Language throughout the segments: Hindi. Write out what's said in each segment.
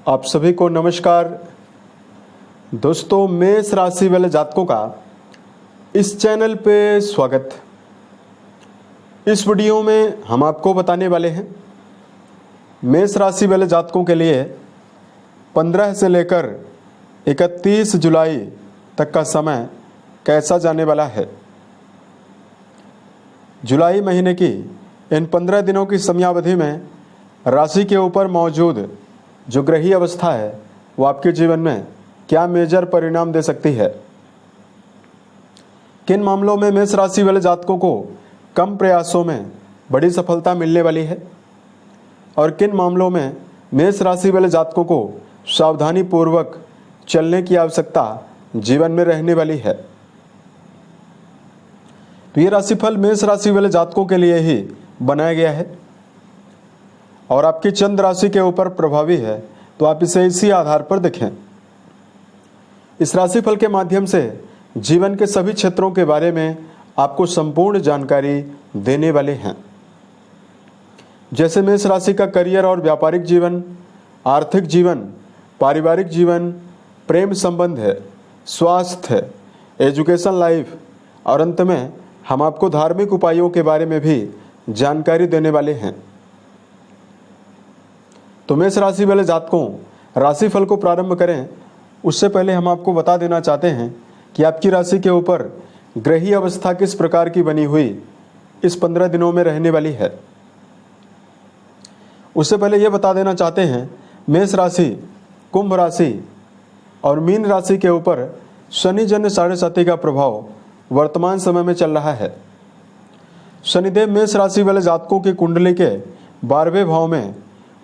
आप सभी को नमस्कार। दोस्तों, मेष राशि वाले जातकों का इस चैनल पे स्वागत। इस वीडियो में हम आपको बताने वाले हैं मेष राशि वाले जातकों के लिए 15 से लेकर 31 जुलाई तक का समय कैसा जाने वाला है। जुलाई महीने की इन 15 दिनों की समयावधि में राशि के ऊपर मौजूद जो ग्रही अवस्था है वो आपके जीवन में क्या मेजर परिणाम दे सकती है। किन मामलों में मेष राशि वाले जातकों को कम प्रयासों में बड़ी सफलता मिलने वाली है और किन मामलों में मेष राशि वाले जातकों को सावधानी पूर्वक चलने की आवश्यकता जीवन में रहने वाली है। तो ये राशिफल मेष राशि वाले जातकों के लिए ही बनाया गया है और आपकी चंद्र राशि के ऊपर प्रभावी है, तो आप इसे इसी आधार पर देखें। इस राशिफल के माध्यम से जीवन के सभी क्षेत्रों के बारे में आपको संपूर्ण जानकारी देने वाले हैं, जैसे मेष राशि का करियर और व्यापारिक जीवन, आर्थिक जीवन, पारिवारिक जीवन, प्रेम संबंध है, स्वास्थ्य है, एजुकेशन लाइफ और अंत में हम आपको धार्मिक उपायों के बारे में भी जानकारी देने वाले हैं। तो मेष राशि वाले जातकों, राशिफल को प्रारंभ करें उससे पहले हम आपको बता देना चाहते हैं कि आपकी राशि के ऊपर ग्रही अवस्था किस प्रकार की बनी हुई इस 15 दिनों में रहने वाली है। उससे पहले यह बता देना चाहते हैं, मेष राशि, कुंभ राशि और मीन राशि के ऊपर शनि जन्य 7.5 का प्रभाव वर्तमान समय में चल रहा है। शनिदेव मेष राशि वाले जातकों की कुंडली के 12वें भाव में,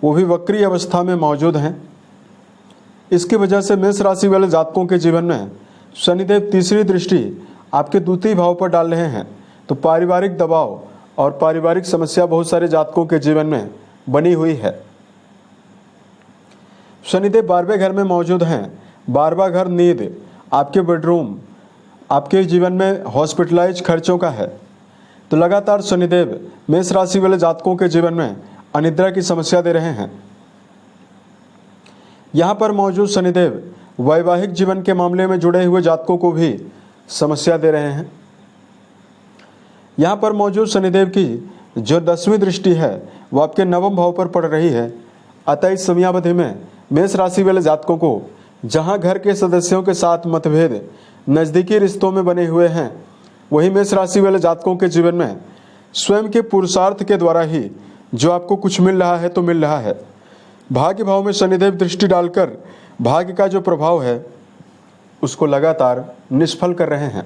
वो भी वक्री अवस्था में मौजूद हैं। इसकी वजह से मेष राशि वाले जातकों के जीवन में शनिदेव तीसरी दृष्टि आपके द्वितीय भाव पर डाल रहे हैं, तो पारिवारिक दबाव और पारिवारिक समस्या बहुत सारे जातकों के जीवन में बनी हुई है। शनिदेव 12वें घर में मौजूद हैं। 12वां घर नींद, आपके बेडरूम, आपके जीवन में हॉस्पिटलाइज खर्चों का है, तो लगातार शनिदेव मेष राशि वाले जातकों के जीवन में अनिद्रा की समस्या दे रहे हैं। यहाँ पर मौजूद शनिदेव वैवाहिक जीवन के मामले में जुड़े हुए जातकों को भी समस्या दे रहे हैं। यहाँ पर मौजूद शनिदेव की जो 10वीं दृष्टि है वो आपके 9वें भाव पर पड़ रही है। अतः इस समयावधि में मेष राशि वाले जातकों को जहाँ घर के सदस्यों के साथ मतभेद नज़दीकी रिश्तों में बने हुए हैं, वही मेष राशि वाले जातकों के जीवन में स्वयं के पुरुषार्थ के द्वारा ही जो आपको कुछ मिल रहा है तो मिल रहा है। भाग्य भाव में शनिदेव दृष्टि डालकर भाग्य का जो प्रभाव है उसको लगातार निष्फल कर रहे हैं।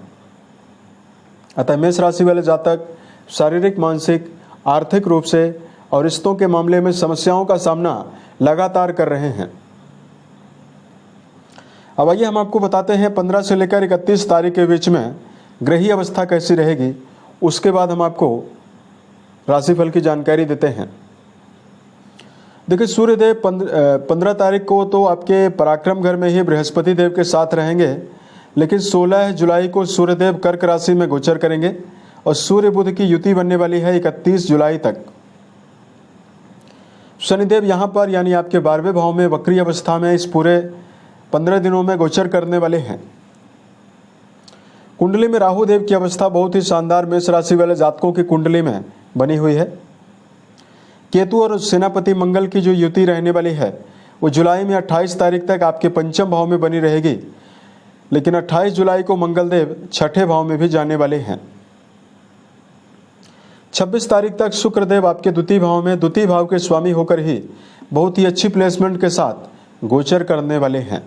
अतः मेष राशि वाले जातक शारीरिक, मानसिक, आर्थिक रूप से और रिश्तों के मामले में समस्याओं का सामना लगातार कर रहे हैं। अब आइए हम आपको बताते हैं 15 से लेकर 31 तारीख के बीच में ग्रही अवस्था कैसी रहेगी। उसके बाद हम आपको राशिफल की जानकारी देते हैं। देखिए, सूर्यदेव 15 तारीख को तो आपके पराक्रम घर में ही बृहस्पति देव के साथ रहेंगे, लेकिन 16 जुलाई को सूर्यदेव कर्क राशि में गोचर करेंगे और सूर्य बुध की युति बनने वाली है 31 जुलाई तक। शनिदेव यहाँ पर यानी आपके 12वें भाव में वक्री अवस्था में इस पूरे 15 दिनों में गोचर करने वाले हैं। कुंडली में राहु देव की अवस्था बहुत ही शानदार मेष राशि वाले जातकों की कुंडली में बनी हुई है। केतु और सेनापति मंगल की जो युति रहने वाली है वो जुलाई में 28 तारीख तक आपके पंचम भाव में बनी रहेगी, लेकिन 28 जुलाई को मंगल देव 6ठे भाव में भी जाने वाले हैं। 26 तारीख तक शुक्रदेव आपके द्वितीय भाव में, द्वितीय भाव के स्वामी होकर ही बहुत ही अच्छी प्लेसमेंट के साथ गोचर करने वाले हैं।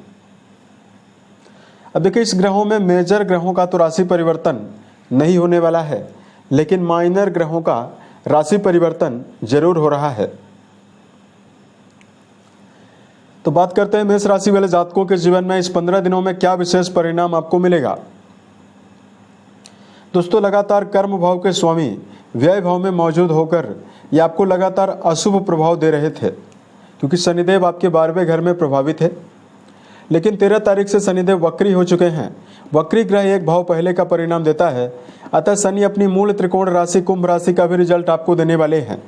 अब देखिए, इस ग्रहों में मेजर ग्रहों का तो राशि परिवर्तन नहीं होने वाला है, लेकिन माइनर ग्रहों का राशि परिवर्तन जरूर हो रहा है। तो बात करते हैं मेष राशि वाले जातकों के जीवन में इस 15 दिनों में क्या विशेष परिणाम आपको मिलेगा। दोस्तों, लगातार कर्म भाव के स्वामी व्यय भाव में मौजूद होकर ये आपको लगातार अशुभ प्रभाव दे रहे थे, क्योंकि शनिदेव आपके 12वें घर में प्रभावित है। लेकिन 13 तारीख से शनिदेव वक्री हो चुके हैं। वक्री ग्रह एक भाव पहले का परिणाम देता है, अतः शनि अपनी मूल त्रिकोण राशि कुंभ राशि का भी रिजल्ट आपको देने वाले हैं।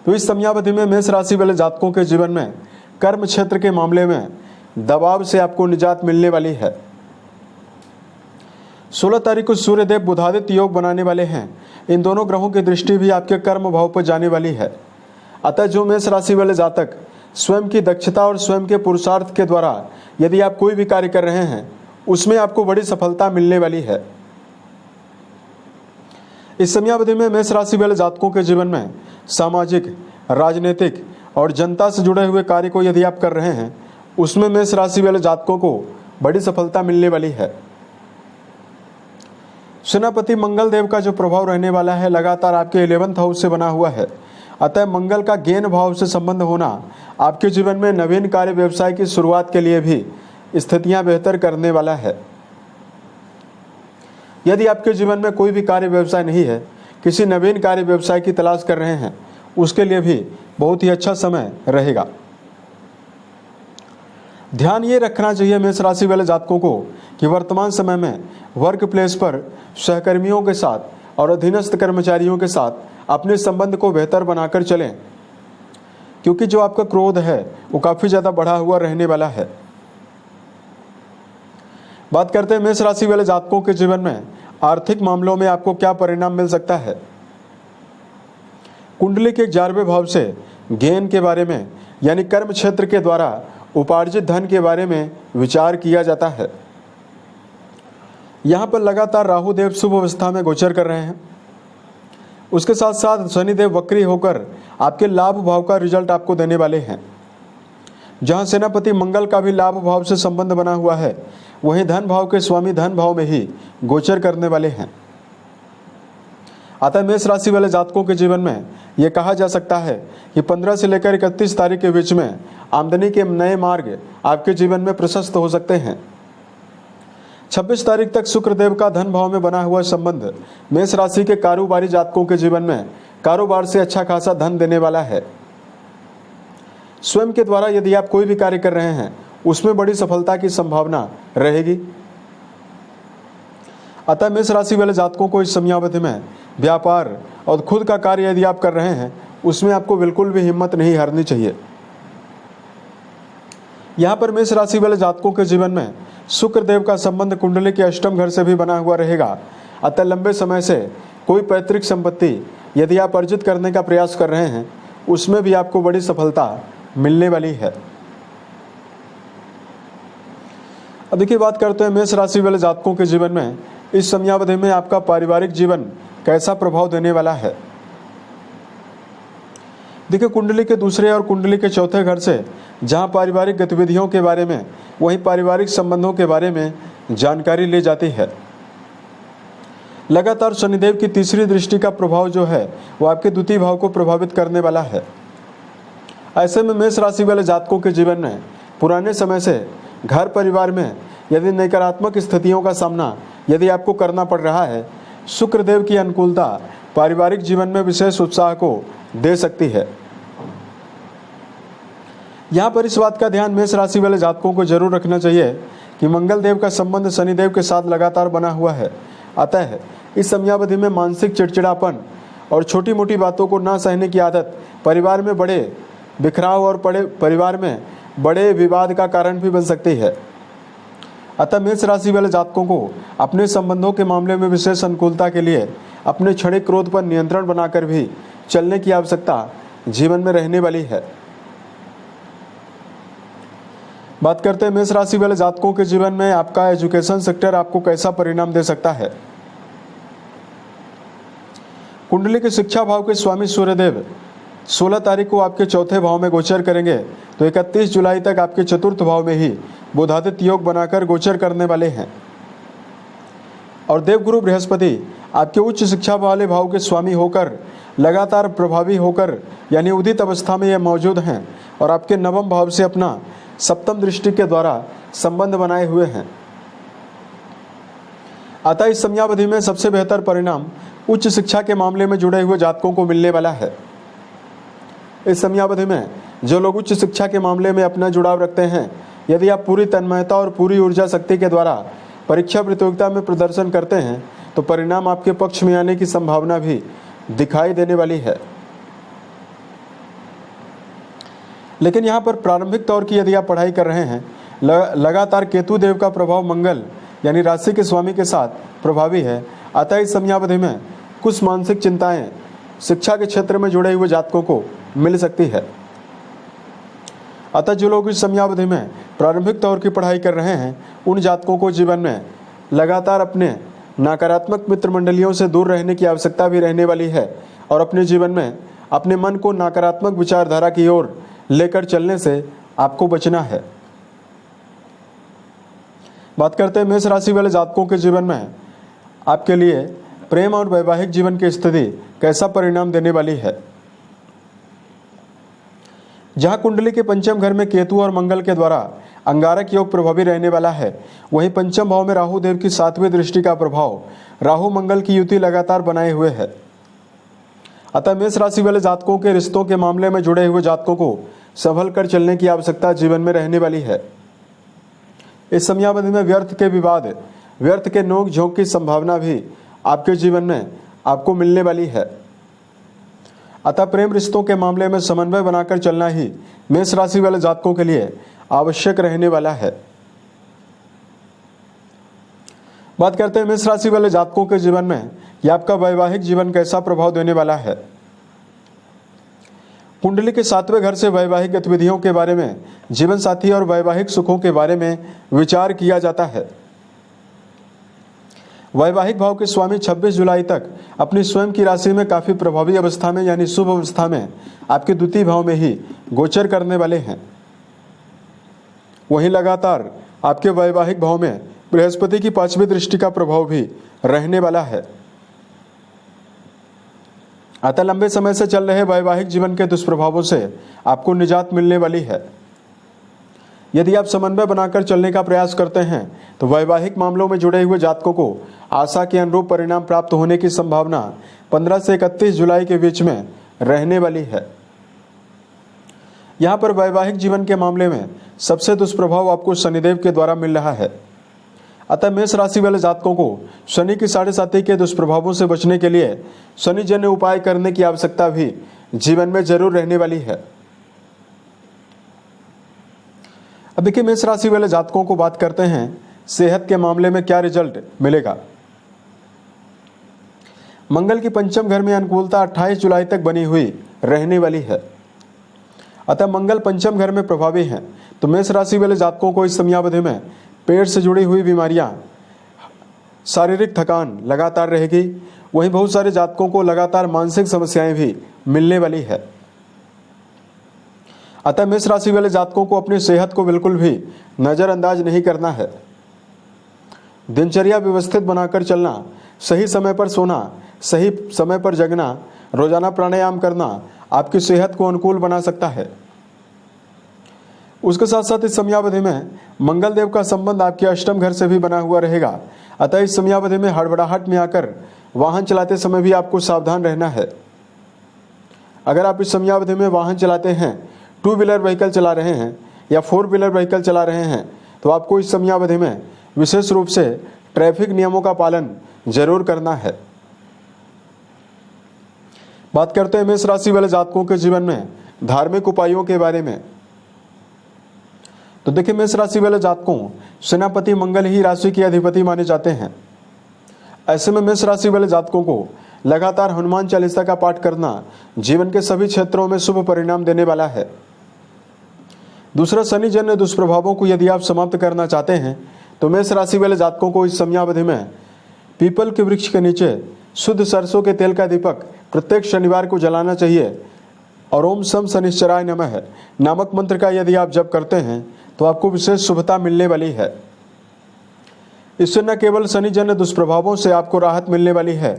तो इस समयावधि में मेष राशि वाले जातकों के जीवन में कर्म क्षेत्र के मामले में दबाव से आपको निजात मिलने वाली है। 16 तारीख को सूर्यदेव बुधादित्य योग बनाने वाले हैं। इन दोनों ग्रहों की दृष्टि भी आपके कर्म भाव पर जाने वाली है। अतः जो मेष राशि वाले जातक स्वयं की दक्षता और स्वयं के पुरुषार्थ के द्वारा यदि आप कोई भी कार्य कर रहे हैं उसमें आपको बड़ी सफलता मिलने वाली है। इस समयावधि में मेष राशि वाले जातकों के जीवन में सामाजिक, राजनीतिक और जनता से जुड़े हुए कार्य को यदि आप कर रहे हैं उसमें मेष राशि वाले जातकों को बड़ी सफलता मिलने वाली है। सेनापति मंगल देव का जो प्रभाव रहने वाला है लगातार आपके 11th हाउस से बना हुआ है। अतः मंगल का ज्ञान भाव से संबंध होना आपके जीवन में नवीन कार्य व्यवसाय की शुरुआत के लिए भी स्थितियां बेहतर करने वाला है। यदि आपके जीवन में कोई भी कार्य व्यवसाय नहीं है, किसी नवीन कार्य व्यवसाय की तलाश कर रहे हैं, उसके लिए भी बहुत ही अच्छा समय रहेगा। ध्यान ये रखना चाहिए मेष राशि वाले जातकों को कि वर्तमान समय में वर्क प्लेस पर सहकर्मियों के साथ और अधीनस्थ कर्मचारियों के साथ अपने संबंध को बेहतर बनाकर चलें, क्योंकि जो आपका क्रोध है वो काफ़ी ज़्यादा बढ़ा हुआ रहने वाला है। बात करते हैं मेष राशि वाले जातकों के जीवन में आर्थिक मामलों में आपको क्या परिणाम मिल सकता है। कुंडली के 11वें भाव से गेन के बारे में यानी कर्म क्षेत्र के द्वारा उपार्जित धन के बारे में विचार किया जाता है। यहाँ पर लगातार राहु देव शुभ अवस्था में गोचर कर रहे हैं। उसके साथ साथ शनिदेव वक्री होकर आपके लाभ भाव का रिजल्ट आपको देने वाले हैं। जहाँ सेनापति मंगल का भी लाभ भाव से संबंध बना हुआ है, वहीं धन भाव के स्वामी धन भाव में ही गोचर करने वाले हैं। अतः मेष राशि वाले जातकों के जीवन में यह कहा जा सकता है कि 15 से लेकर 31 तारीख के बीच में आमदनी के नए मार्ग आपके जीवन में प्रशस्त हो सकते हैं। 26 तारीख तक शुक्रदेव का धन भाव में बना हुआ संबंध मेष राशि के कारोबारी जातकों के जीवन में कारोबार से अच्छा खासा धन देने वाला है। स्वयं के द्वारा यदि आप कोई भी कार्य कर रहे हैं उसमें बड़ी सफलता की संभावना रहेगी। अतः मेष राशि वाले जातकों को इस समयावधि में व्यापार और खुद का कार्य यदि आप कर रहे हैं उसमें आपको बिल्कुल भी हिम्मत नहीं हारनी चाहिए। यहाँ पर मेष राशि वाले जातकों के जीवन में शुक्रदेव का संबंध कुंडली के अष्टम घर से भी बना हुआ रहेगा। अतः लंबे समय से कोई पैतृक संपत्ति यदि आप अर्जित करने का प्रयास कर रहे हैं उसमें भी आपको बड़ी सफलता मिलने वाली है। अब देखिए बात करते हैं मेष राशि वाले जातकों के जीवन में इस समयावधि में आपका पारिवारिक जीवन कैसा प्रभाव देने वाला है। देखिए कुंडली के दूसरे और कुंडली के चौथे घर से जहां पारिवारिक गतिविधियों के बारे में वहीं पारिवारिक संबंधों के बारे में जानकारी ली जाती है। लगातार शनिदेव की तीसरी दृष्टि का प्रभाव जो है वो आपके द्वितीय भाव को प्रभावित करने वाला है। ऐसे में मेष राशि वाले जातकों के जीवन में पुराने समय से घर परिवार में यदि नकारात्मक स्थितियों का सामना यदि आपको करना पड़ रहा है, शुक्रदेव की अनुकूलता पारिवारिक जीवन में विशेष उत्साह को दे सकती है। यहाँ पर इस बात का ध्यान मेष राशि वाले जातकों को जरूर रखना चाहिए कि मंगल देव का संबंध शनिदेव के साथ लगातार बना हुआ है। अतः इस समयावधि में मानसिक चिड़चिड़ापन और छोटी मोटी बातों को ना सहने की आदत परिवार में बड़े बिखराव और परिवार में बड़े विवाद का कारण भी बन सकती है। अतः मेष राशि वाले जातकों को अपने संबंधों के मामले में विशेष अनुकूलता के लिए अपने क्षणिक क्रोध पर नियंत्रण बनाकर भी चलने की आवश्यकता जीवन में रहने वाली है। बात करते हैं मेष राशि वाले जातकों के जीवन में आपका एजुकेशन सेक्टर आपको कैसा परिणाम दे सकता है। कुंडली के शिक्षा भाव के स्वामी सूर्यदेव 16 तारीख को आपके चौथे भाव में गोचर करेंगे तो 31 जुलाई तक आपके चतुर्थ भाव में ही बुधादित्य योग बनाकर गोचर करने वाले हैं। और देवगुरु बृहस्पति आपके उच्च शिक्षा वाले भाव के स्वामी होकर लगातार प्रभावी होकर यानी उदित अवस्था में ये मौजूद हैं और आपके नवम भाव से अपना सप्तम दृष्टि के द्वारा संबंध बनाए हुए हैं। अतः इस समयावधि में सबसे बेहतर परिणाम उच्च शिक्षा के मामले में जुड़े हुए जातकों को मिलने वाला है। इस समयावधि में जो लोग उच्च शिक्षा के मामले में अपना जुड़ाव रखते हैं, यदि आप पूरी तन्मयता और पूरी ऊर्जा शक्ति के द्वारा परीक्षा प्रतियोगिता में प्रदर्शन करते हैं तो परिणाम आपके पक्ष में आने की संभावना भी दिखाई देने वाली है। लेकिन यहाँ पर प्रारंभिक तौर की यदि आप पढ़ाई कर रहे हैं, लगातार केतु देव का प्रभाव मंगल यानी राशि के स्वामी के साथ प्रभावी है, अतः इस समयावधि में कुछ मानसिक चिंताएं शिक्षा के क्षेत्र में जुड़े हुए जातकों को मिल सकती है। अतः जो लोग इस समयावधि में प्रारंभिक तौर की पढ़ाई कर रहे हैं, उन जातकों को जीवन में लगातार अपने नकारात्मक मित्र मंडलियों से दूर रहने की आवश्यकता भी रहने वाली है और अपने जीवन में अपने मन को नकारात्मक विचारधारा की ओर लेकर चलने से आपको बचना है। बात करते हैं मेष राशि वाले जातकों के जीवन में आपके लिए प्रेम और वैवाहिक जीवन की स्थिति कैसा परिणाम देने वाली है। जहां कुंडली के पंचम घर में केतु और मंगल के द्वारा अंगारक योग प्रभावी रहने वाला है, वहीं पंचम भाव में राहु देव की 7वीं दृष्टि का प्रभाव राहु मंगल की युति लगातार बनाए हुए है। अतः मेष राशि वाले जातकों के रिश्तों के मामले में जुड़े हुए जातकों को संभल कर चलने की आवश्यकता जीवन में रहने वाली है। इस समयावधि में व्यर्थ के विवाद, व्यर्थ के नोक झोंक की संभावना भी आपके जीवन में आपको मिलने वाली है। अतः प्रेम रिश्तों के मामले में समन्वय बनाकर चलना ही मेष राशि वाले जातकों के लिए आवश्यक रहने वाला है। बात करते हैं मेष राशि वाले जातकों के जीवन में कि आपका वैवाहिक जीवन कैसा प्रभाव देने वाला है। कुंडली के 7वें घर से वैवाहिक गतिविधियों के बारे में, जीवन साथी और वैवाहिक सुखों के बारे में विचार किया जाता है। वैवाहिक भाव के स्वामी 26 जुलाई तक अपनी स्वयं की राशि में काफी प्रभावी अवस्था में यानी शुभ अवस्था में आपके द्वितीय भाव में ही गोचर करने वाले हैं। वहीं लगातार आपके वैवाहिक भाव में बृहस्पति की 5वीं दृष्टि का प्रभाव भी रहने वाला है। अतः लंबे समय से चल रहे वैवाहिक जीवन के दुष्प्रभावों से आपको निजात मिलने वाली है। यदि आप समन्वय बनाकर चलने का प्रयास करते हैं तो वैवाहिक मामलों में जुड़े हुए जातकों को आशा के अनुरूप परिणाम प्राप्त होने की संभावना 15 से 31 जुलाई के बीच में रहने वाली है। यहाँ पर वैवाहिक जीवन के मामले में सबसे दुष्प्रभाव आपको शनिदेव के द्वारा मिल रहा है। अतः मेष राशि वाले जातकों को शनि की 7.5 के दुष्प्रभावों से बचने के लिए शनि जन्य उपाय करने की आवश्यकता भी जीवन में जरूर रहने वाली है। अब देखिए मेष राशि वाले जातकों को बात करते हैं सेहत के मामले में क्या रिजल्ट मिलेगा। मंगल की पंचम घर में अनुकूलता 28 जुलाई तक बनी हुई रहने वाली है। अतः मंगल पंचम घर में प्रभावी हैं, तो मेष राशि वाले जातकों को इस समयावधि में पेट से जुड़ी हुई बीमारियां, शारीरिक थकान लगातार रहेगी। वहीं बहुत सारे जातकों को लगातार मानसिक समस्याएं भी मिलने वाली है। अतः मेष राशि वाले जातकों को अपनी सेहत को बिल्कुल भी नजरअंदाज नहीं करना है। दिनचर्या व्यवस्थित बनाकर चलना, सही समय पर सोना, सही समय पर जगना, रोजाना प्राणायाम करना आपकी सेहत को अनुकूल बना सकता है। उसके साथ साथ इस समयावधि में मंगल देव का संबंध आपके अष्टम घर से भी बना हुआ रहेगा। अतः इस समयावधि में हड़बड़ाहट में आकर वाहन चलाते समय भी आपको सावधान रहना है। अगर आप इस समयावधि में वाहन चलाते हैं, 2 व्हीलर व्हीकल चला रहे हैं या 4 व्हीलर व्हीकल चला रहे हैं, तो आपको इस समयावधि में विशेष रूप से ट्रैफिक नियमों का पालन जरूर करना है। बात करते हैं मेष राशि वाले जातकों के जीवन में धार्मिक उपायों के बारे में। तो देखिए मेष राशि वाले जातकों, सेनापति मंगल ही राशि के अधिपति माने जाते हैं। ऐसे में मेष राशि वाले जातकों को लगातार हनुमान चालीसा का पाठ करना जीवन के सभी क्षेत्रों में शुभ परिणाम देने वाला है। दूसरा, शनि जन्य दुष्प्रभावों को यदि आप समाप्त करना चाहते हैं तो मेष राशि वाले जातकों को इस समयावधि में पीपल के वृक्ष के नीचे शुद्ध सरसों के तेल का दीपक प्रत्येक शनिवार को जलाना चाहिए और ओम सम शनिश्चराय नमः नामक मंत्र का यदि आप जप करते हैं तो आपको विशेष शुभता मिलने वाली है। इससे न केवल शनि जन्य दुष्प्रभावों से आपको राहत मिलने वाली है,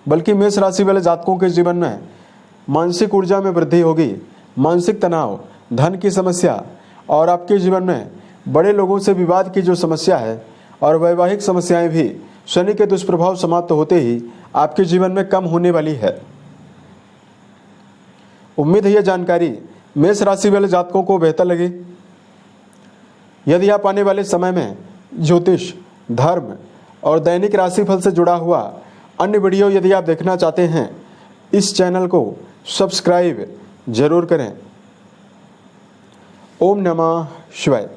बल्कि मेष राशि वाले जातकों के जीवन में मानसिक ऊर्जा में वृद्धि होगी। मानसिक तनाव, धन की समस्या और आपके जीवन में बड़े लोगों से विवाद की जो समस्या है और वैवाहिक समस्याएं भी शनि के दुष्प्रभाव समाप्त होते ही आपके जीवन में कम होने वाली है। उम्मीद है यह जानकारी मेष राशि वाले जातकों को बेहतर लगी। यदि आप आने वाले समय में ज्योतिष, धर्म और दैनिक राशिफल से जुड़ा हुआ अन्य वीडियो यदि आप देखना चाहते हैं, इस चैनल को सब्सक्राइब जरूर करें। ओम नमः शिवाय।